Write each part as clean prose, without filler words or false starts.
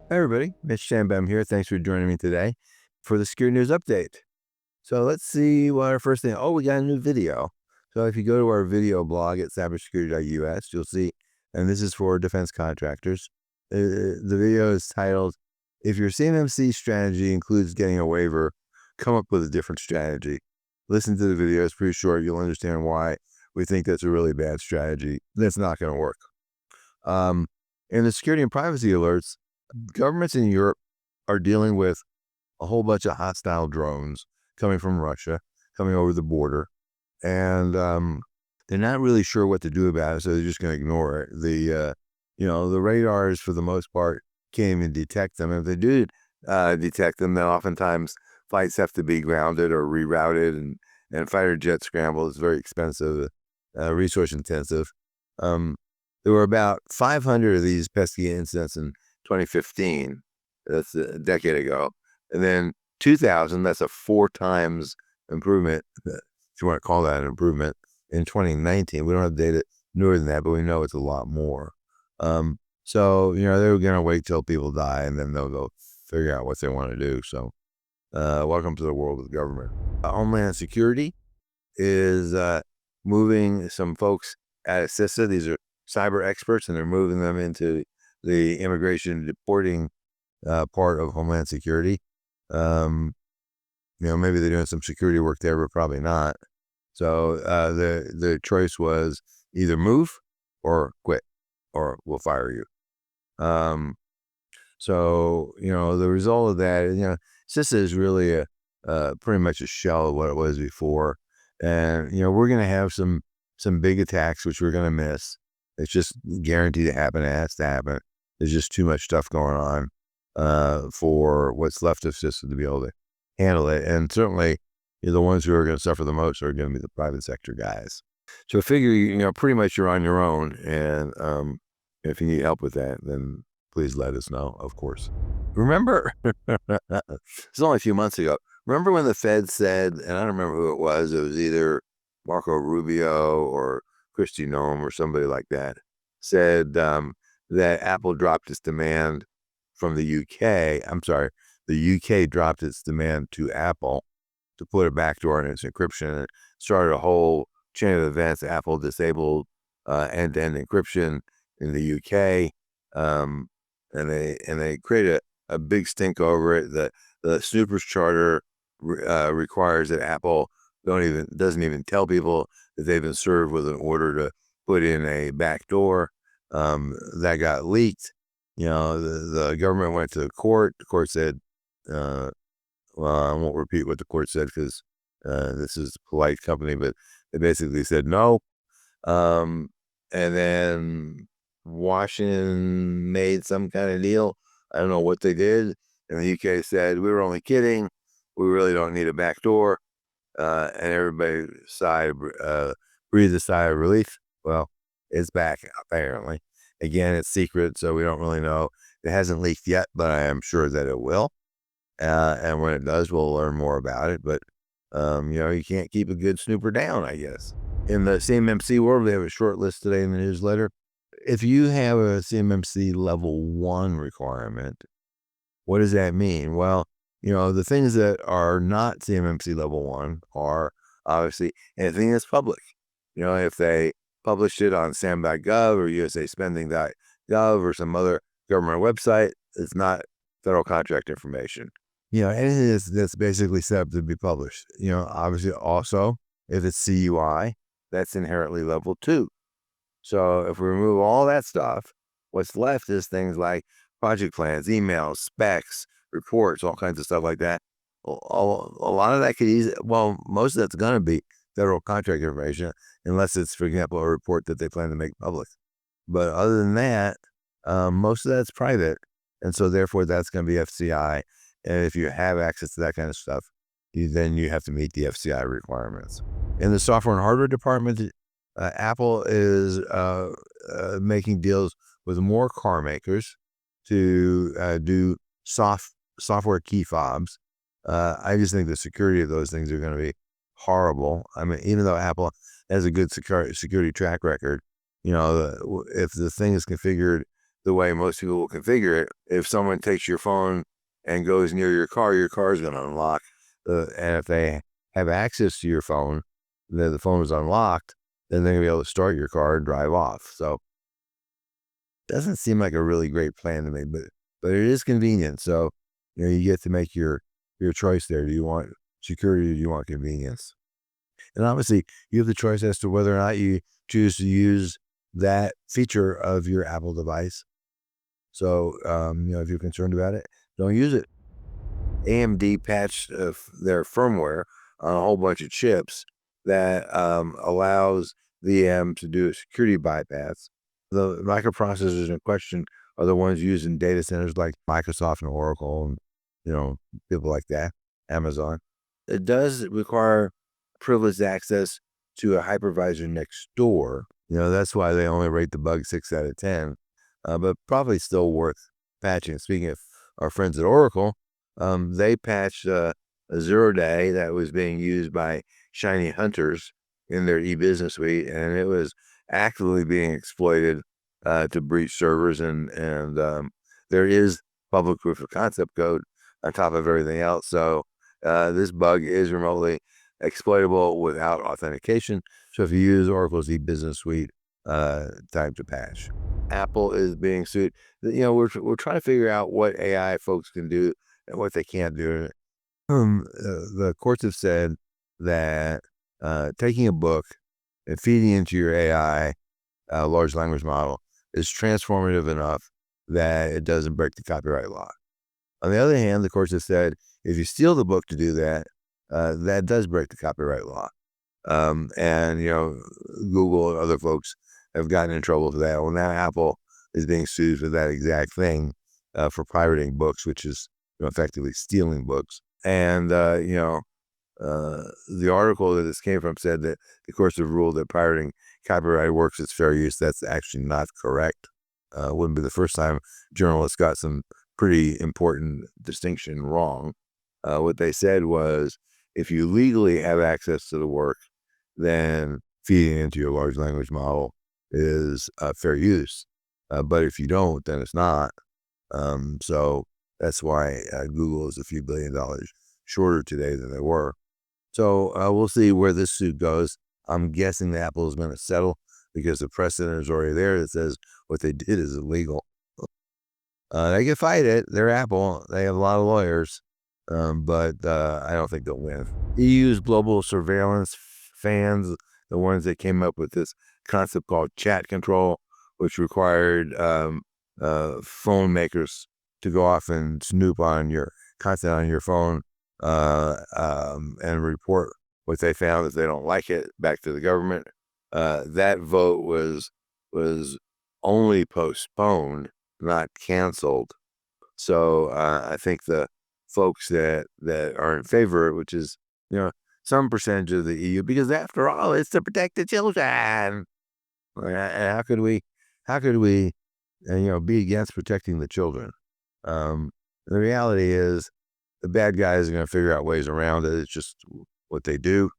Hi everybody, Mitch here. Thanks for joining me today for the Security News Update. So let's see what our first thing. Oh, we got a new video. So if you go to our video blog at cybersecurity.us, you'll see, and this is for defense contractors. The video is titled, "If your CMMC strategy includes getting a waiver, come up with a different strategy." Listen to the video. It's pretty short. You'll understand why we think that's a really bad strategy. That's not going to work. In the security and privacy alerts, governments in Europe are dealing with a whole bunch of hostile drones coming from Russia, coming over the border, and they're not really sure what to do about it, so they're just going to ignore it. The radars, for the most part, can't even detect them. If they do detect them, then oftentimes flights have to be grounded or rerouted, and fighter jet scramble is very expensive, resource intensive. There were about 500 of these pesky incidents in 2015. That's a decade ago. And then 2000, that's a 4 times improvement, if you want to call that an improvement, in 2019. We don't have data newer than that, but we know it's a lot more. So, they were going to wait till people die, and then they'll go figure out what they want to do. So, welcome to the world of government. Homeland Security is moving some folks at CISA. These are cyber experts, and they're moving them into the immigration deporting part of Homeland Security. Maybe they're doing some security work there, but probably not. So the choice was either move or quit, or we'll fire you. So the result of that, CISA is really pretty much a shell of what it was before, and we're going to have some big attacks which we're going to miss. It's just guaranteed to happen. It has to happen. There's just too much stuff going on for what's left of CISA to be able to handle it. And certainly, the ones who are going to suffer the most are going to be the private sector guys. So figure, pretty much you're on your own. And if you need help with that, then please let us know, of course. Remember, it's only a few months ago. Remember when the Fed said, and I don't remember who it was either Marco Rubio or Kristi Noem or somebody like that, said that Apple dropped its demand from the UK. I'm sorry, the UK dropped its demand to Apple to put a backdoor in its encryption, and started a whole chain of events. Apple disabled end-to-end encryption in the UK, and they created a big stink over it. The Snoopers Charter requires that Apple doesn't even tell people that they've been served with an order to put in a backdoor. That got leaked. The government went to the court. The court said, well, I won't repeat what the court said because this is a polite company, but they basically said no. And then Washington made some kind of deal. I don't know what they did. And the UK said, we were only kidding. We really don't need a backdoor. And everybody breathed a sigh of relief. Well, it's back, apparently. Again, it's secret, so we don't really know. It hasn't leaked yet, but I am sure that it will. And when it does, we'll learn more about it. But, you can't keep a good snooper down, I guess. In the CMMC world, we have a short list today in the newsletter. If you have a CMMC level 1 requirement, what does that mean? Well, the things that are not CMMC level 1 are obviously anything that's public. If they published it on SAM.gov or USAspending.gov or some other government website, it's not federal contract information. Anything that's basically set up to be published. Obviously also, if it's CUI, that's inherently level 2. So if we remove all that stuff, what's left is things like project plans, emails, specs, reports, all kinds of stuff like that. A lot of that most of that's going to be federal contract information, unless it's, for example, a report that they plan to make public. But other than that, most of that's private. And so therefore that's going to be FCI. And if you have access to that kind of stuff, then you have to meet the FCI requirements. In the software and hardware department, Apple is making deals with more car makers to do software key fobs. I just think the security of those things are going to be horrible. I mean, even though Apple has a good security track record, if the thing is configured the way most people will configure it. If someone takes your phone and goes near your car is going to unlock. And if they have access to your phone, then the phone is unlocked, then they're going to be able to start your car and drive off. So doesn't seem like a really great plan to me, but it is convenient. So, you get to make your choice there. Do you want security or do you want convenience? And obviously, you have the choice as to whether or not you choose to use that feature of your Apple device. So, if you're concerned about it, don't use it. AMD patched their firmware on a whole bunch of chips that allows VM to do a security bypass. The microprocessors in question are the ones used in data centers like Microsoft and Oracle and, people like that, Amazon. It does require privileged access to a hypervisor next door. That's why they only rate the bug 6 out of 10, but probably still worth patching. Speaking of our friends at Oracle, they patched a 0-day that was being used by shiny hunters in their e-business suite, and it was actively being exploited to breach servers. And there is public proof of concept code on top of everything else. So this bug is remotely exploitable without authentication. So if you use Oracle's e-business suite, time to patch. Apple is being sued. We're trying to figure out what AI folks can do and what they can't do. The courts have said that taking a book and feeding into your AI, large language model, is transformative enough that it doesn't break the copyright law. On the other hand, the courts have said if you steal the book to do that, that does break the copyright law. And Google and other folks have gotten in trouble for that. Well, now Apple is being sued for that exact thing, for pirating books, which is effectively stealing books. And the article that this came from said that the courts have ruled that pirating copyrighted works is fair use. That's actually not correct. Wouldn't be the first time journalists got some pretty important distinction wrong. What they said was, if you legally have access to the work, then feeding into your large language model is fair use. But if you don't, then it's not. So that's why Google is a few $1 billion shorter today than they were. So we'll see where this suit goes. I'm guessing that Apple is going to settle because the precedent is already there that says what they did is illegal. They can fight it. They're Apple. They have a lot of lawyers, but I don't think they'll win. EU's global surveillance fans, the ones that came up with this concept called chat control, which required phone makers to go off and snoop on your content on your phone and report what they found if they don't like it back to the government. That vote was only postponed, not canceled. So I think the folks that are in favor, which is some percentage of the EU, because after all, it's to protect the children. And how could we be against protecting the children? The reality is the bad guys are going to figure out ways around it. It's just what they do.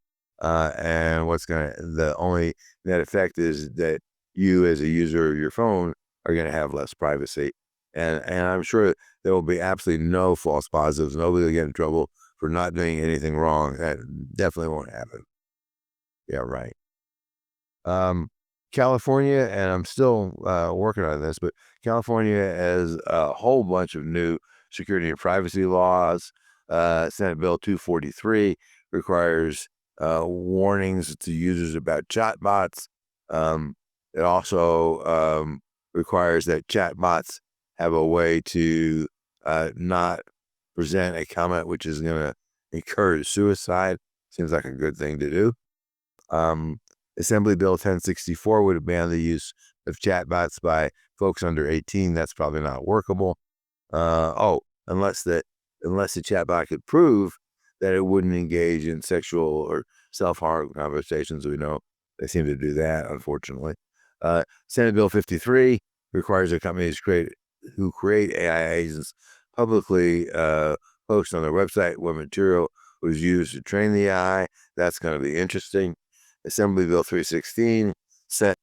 And the only net effect is that you as a user of your phone are going to have less privacy. And I'm sure there will be absolutely no false positives. Nobody will get in trouble for not doing anything wrong. That definitely won't happen. Yeah, right. California, and I'm still working on this, but California has a whole bunch of new security and privacy laws. Senate Bill 243 requires warnings to users about chatbots. It also requires that chatbots have a way to not present a comment which is going to encourage suicide. Seems like a good thing to do. Assembly Bill 1064 would ban the use of chatbots by folks under 18. That's probably not workable. Unless the chatbot could prove that it wouldn't engage in sexual or self-harm conversations. We know they seem to do that, unfortunately. Senate Bill 53 requires that companies who create AI agents publicly post on their website what material was used to train the AI. That's going to be interesting. Assembly Bill 316 I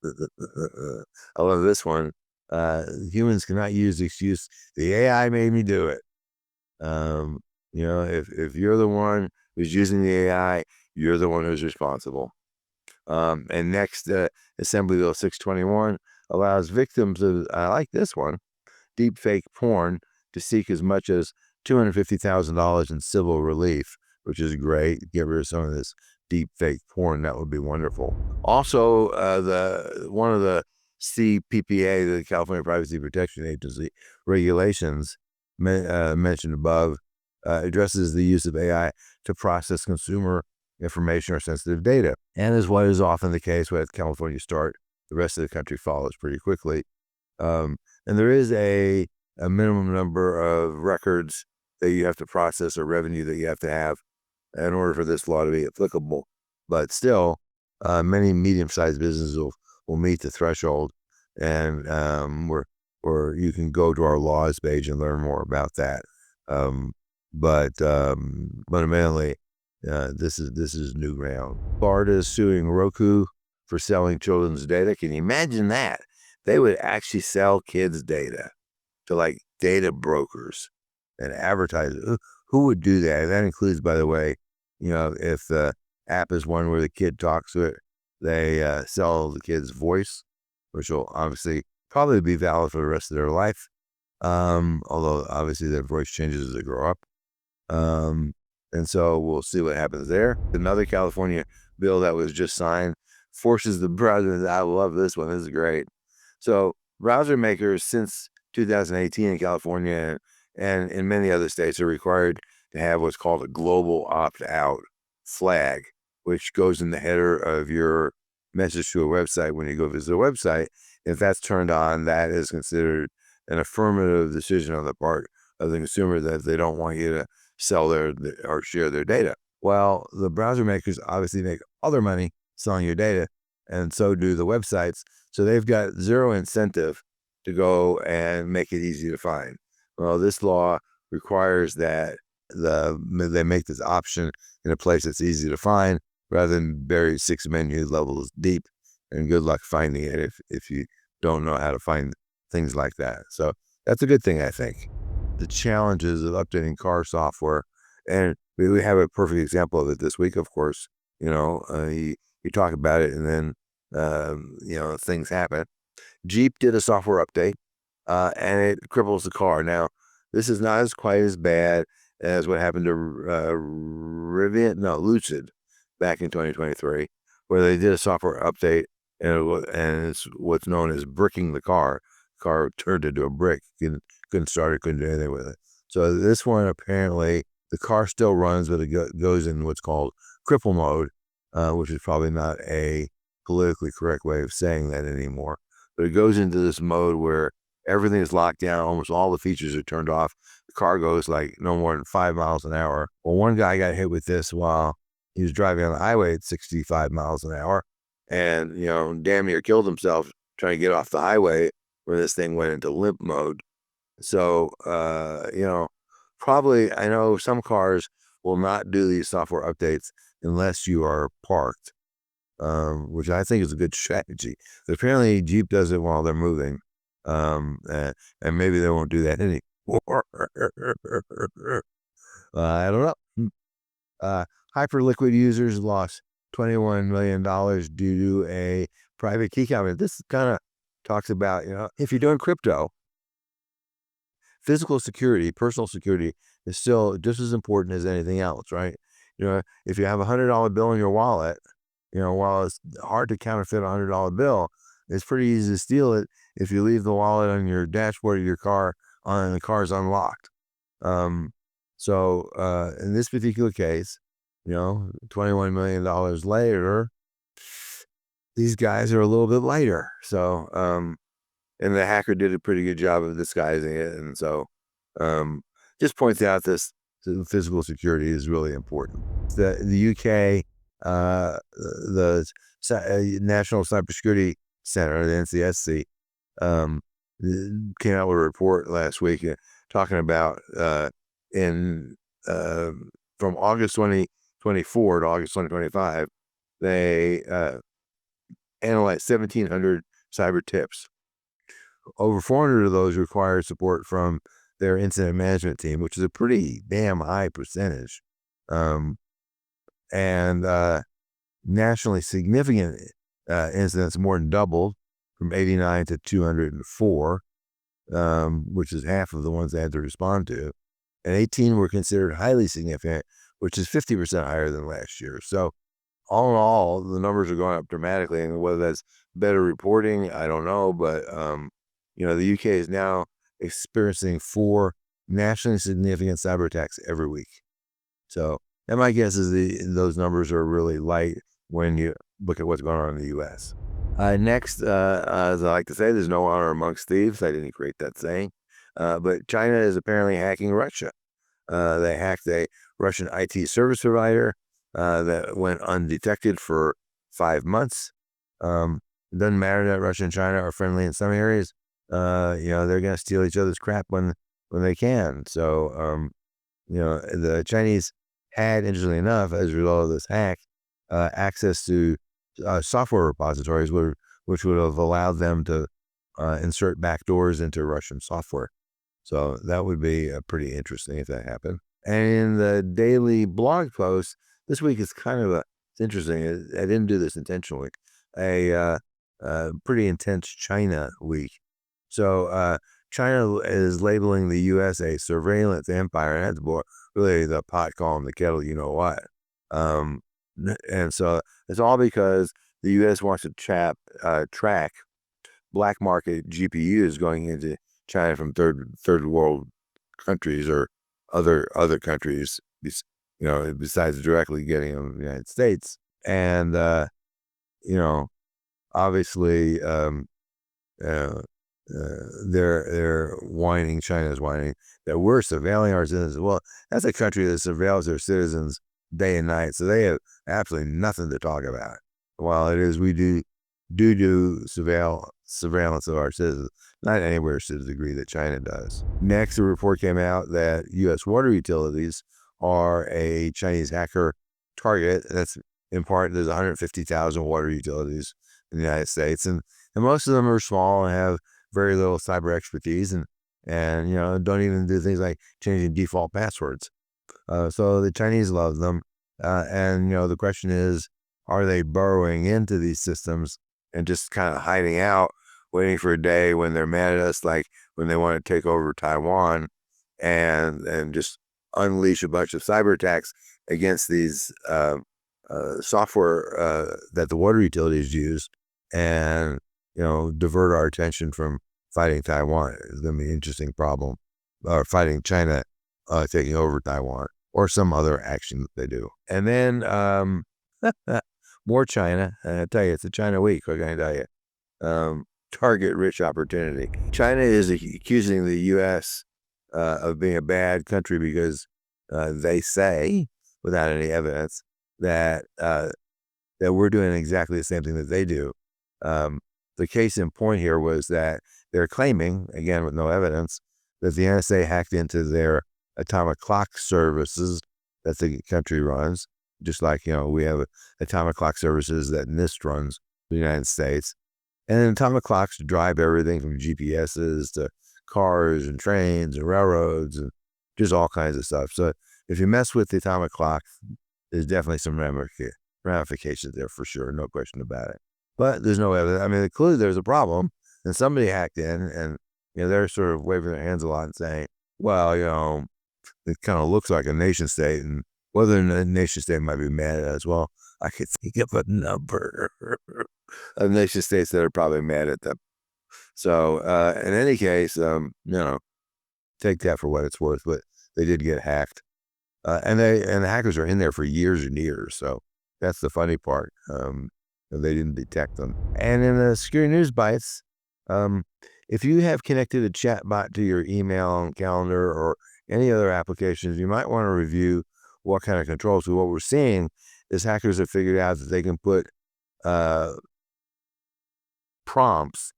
love this one. Humans cannot use the excuse, the AI made me do it. If you're the one who's using the AI, you're the one who's responsible. And next, Assembly Bill 621 allows victims of, I like this one, deep fake porn to seek as much as $250,000 in civil relief, which is great. Get rid of some of this deep fake porn. That would be wonderful. Also, one of the CPPA, the California Privacy Protection Agency regulations mentioned above, addresses the use of AI to process consumer information or sensitive data. And as what is often the case with California start, the rest of the country follows pretty quickly. And there is a minimum number of records that you have to process or revenue that you have to have in order for this law to be applicable. But still, many medium-sized businesses will meet the threshold, and where you can go to our laws page and learn more about that. But fundamentally, this is new ground. Florida is suing Roku for selling children's data. Can you imagine that? They would actually sell kids' data to like data brokers and advertisers. Who would do that? That includes, by the way, if the app is one where the kid talks to it, they sell the kid's voice, which will obviously probably be valid for the rest of their life. Although obviously their voice changes as they grow up. And so we'll see what happens there. Another California bill that was just signed forces the browsers. I love this one. This is great. So browser makers since 2018 in California and in many other states are required to have what's called a global opt-out flag, which goes in the header of your message to a website when you go visit a website. If that's turned on, that is considered an affirmative decision on the part of the consumer that they don't want you to sell their or share their data. Well, the browser makers obviously make all their money selling your data, and so do the websites. So they've got zero incentive to go and make it easy to find. Well, this law requires that they make this option in a place that's easy to find rather than buried 6 menu levels deep, and good luck finding it if you don't know how to find things like that. So that's a good thing, I think. The challenges of updating car software, and we have a perfect example of it this week, of course. You talk about it and then things happen. Jeep did a software update and it cripples the car. Now, this is not quite as bad as what happened to Lucid back in 2023, where they did a software update and it's what's known as bricking the car. The car turned into a brick. Couldn't start it, couldn't do anything with it. So this one, apparently, the car still runs, but it goes in what's called cripple mode, which is probably not a politically correct way of saying that anymore. But it goes into this mode where everything is locked down. Almost all the features are turned off. The car goes like no more than 5 miles an hour. Well, one guy got hit with this while he was driving on the highway at 65 miles an hour and, damn near killed himself trying to get off the highway where this thing went into limp mode. So, probably I know some cars will not do these software updates unless you are parked, which I think is a good strategy. But apparently Jeep does it while they're moving, and maybe they won't do that anymore. I don't know. Hyperliquid users lost $21 million due to a private key company. This kind of talks about, if you're doing crypto, physical security, personal security is still just as important as anything else, right? If you have $100 bill in your wallet, while it's hard to counterfeit $100 bill, it's pretty easy to steal it if you leave the wallet on your dashboard of your car and the car's unlocked. So in this particular case, $21 million later, these guys are a little bit lighter. So, and the hacker did a pretty good job of disguising it. And so just points out this physical security is really important. The UK, the National Cybersecurity Center, the NCSC, came out with a report last week talking about from August 2024 to August 2025, they analyzed 1,700 cyber tips. Over 400 of those required support from their incident management team, which is a pretty damn high percentage. And nationally significant incidents more than doubled from 89 to 204, which is half of the ones they had to respond to. And 18 were considered highly significant, which is 50% higher than last year. So all in all, the numbers are going up dramatically, and whether that's better reporting, I don't know. But the UK is now experiencing 4 nationally significant cyber attacks every week. So, and my guess is those numbers are really light when you look at what's going on in the U.S. Next, as I like to say, there's no honor amongst thieves. I didn't create that saying, but China is apparently hacking Russia. They hacked a Russian IT service provider that went undetected for 5 months. It doesn't matter that Russia and China are friendly in some areas. They're going to steal each other's crap when they can. So, the Chinese had, interestingly enough, as a result of this hack, access to software repositories, which would have allowed them to insert backdoors into Russian software. So that would be pretty interesting if that happened. And in the daily blog post this week, it's it's interesting. I didn't do this intentionally. A pretty intense China week. So China is labeling the U.S. a surveillance empire, and that's really the pot calling the kettle, you know what. And so it's all because the U.S. wants to track black market GPUs going into China from third world countries or other countries, besides directly getting them in the United States. And obviously, they're whining. China's whining that we're surveilling our citizens. Well, that's a country that surveils their citizens day and night, so they have absolutely nothing to talk about. While it is we do surveillance of our citizens, not anywhere to the degree that China does. Next, a report came out that U.S. water utilities are a Chinese hacker target. That's in part, there's 150,000 water utilities in the United States, and most of them are small and have very little cyber expertise, and don't even do things like changing default passwords. So the Chinese love them, and the question is, are they burrowing into these systems and just kind of hiding out, waiting for a day when they're mad at us, like when they want to take over Taiwan, and just unleash a bunch of cyber attacks against these software that the water utilities use, and divert our attention from fighting Taiwan. It's going to be an interesting problem, or fighting China taking over Taiwan, or some other action that they do. And then more China. I tell you, it's a China week. What can I tell you? Target rich opportunity. China is accusing the U.S. Of being a bad country because they say, without any evidence, that we're doing exactly the same thing that they do. The case in point here was that they're claiming, again with no evidence, that the NSA hacked into their atomic clock services that the country runs, just like we have atomic clock services that NIST runs in the United States. And atomic clocks drive everything from GPSs to cars and trains and railroads and just all kinds of stuff. So if you mess with the atomic clock, there's definitely some ramifications there for sure, no question about it. But there's no evidence. I mean, clearly there's a problem, and somebody hacked in, and they're sort of waving their hands a lot and saying, well, it kind of looks like a nation state, and whether a nation state might be mad at us, well, I could think of a number of nation states that are probably mad at them. So in any case, take that for what it's worth, but they did get hacked. And the hackers are in there for years and years, so that's the funny part. They didn't detect them. And in the Security News Bites, if you have connected a chatbot to your email and calendar or any other applications, you might want to review what kind of controls. So what we're seeing is hackers have figured out that they can put prompts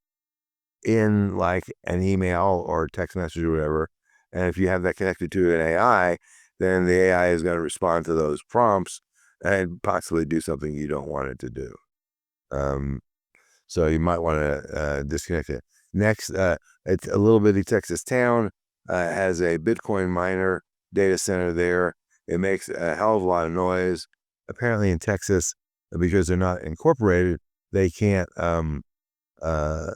in like an email or text message or whatever. And if you have that connected to an AI, then the AI is going to respond to those prompts and possibly do something you don't want it to do. So you might want to disconnect it. Next, it's a little bitty Texas town, has a Bitcoin miner data center there. It makes a hell of a lot of noise. Apparently in Texas, because they're not incorporated, they can't, uh,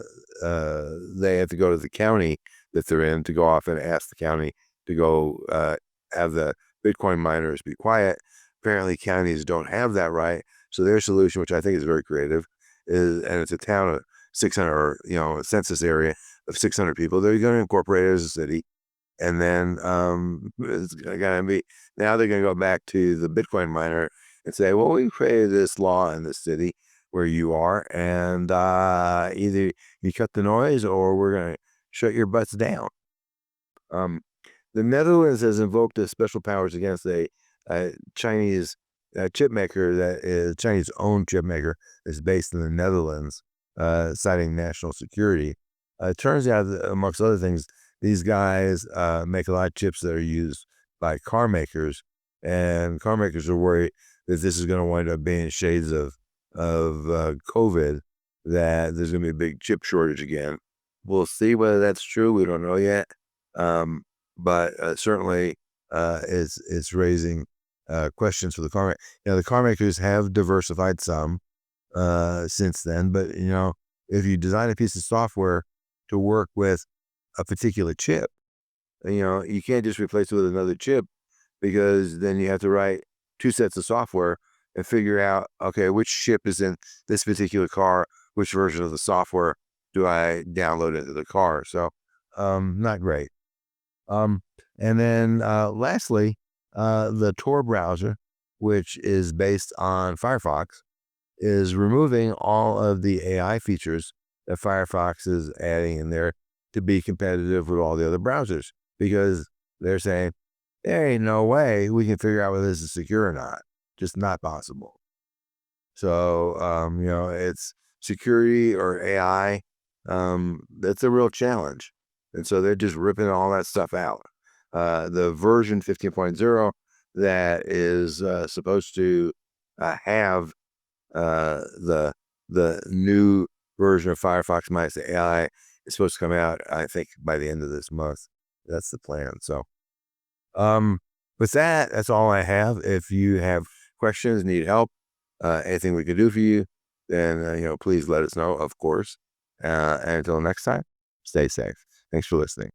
they have to go to the county that they're in to go off and ask the county to go have the Bitcoin miners be quiet. Apparently counties don't have that right. So their solution, which I think is very creative, and it's a town of 600, or, a census area of 600 people. They're going to incorporate it as a city. And then it's going to be, now they're going to go back to the Bitcoin miner and say, well, we created this law in the city where you are, and either you cut the noise or we're going to shut your butts down. The Netherlands has invoked the special powers against a Chinese chip maker, that is Chinese-owned chip maker, is based in the Netherlands, citing national security. It turns out that, amongst other things, these guys make a lot of chips that are used by car makers, and car makers are worried that this is going to wind up being shades of COVID, that there's going to be a big chip shortage again. We'll see whether that's true. We don't know yet. But certainly it's raising questions for the car. The car makers have diversified some since then, but if you design a piece of software to work with a particular chip, you can't just replace it with another chip, because then you have to write two sets of software and figure out, okay, which chip is in this particular car, which version of the software do I download into the car. So not great. And then lastly, the Tor browser, which is based on Firefox, is removing all of the AI features that Firefox is adding in there to be competitive with all the other browsers, because they're saying there ain't no way we can figure out whether this is secure or not. Just not possible. So, it's security or AI. That's a real challenge. And so they're just ripping all that stuff out. The version 15.0 that is supposed to have the new version of Firefox minus the AI is supposed to come out, I think, by the end of this month. That's the plan. So, with that, that's all I have. If you have questions, need help, anything we can do for you, then please let us know, of course. And until next time, stay safe. Thanks for listening.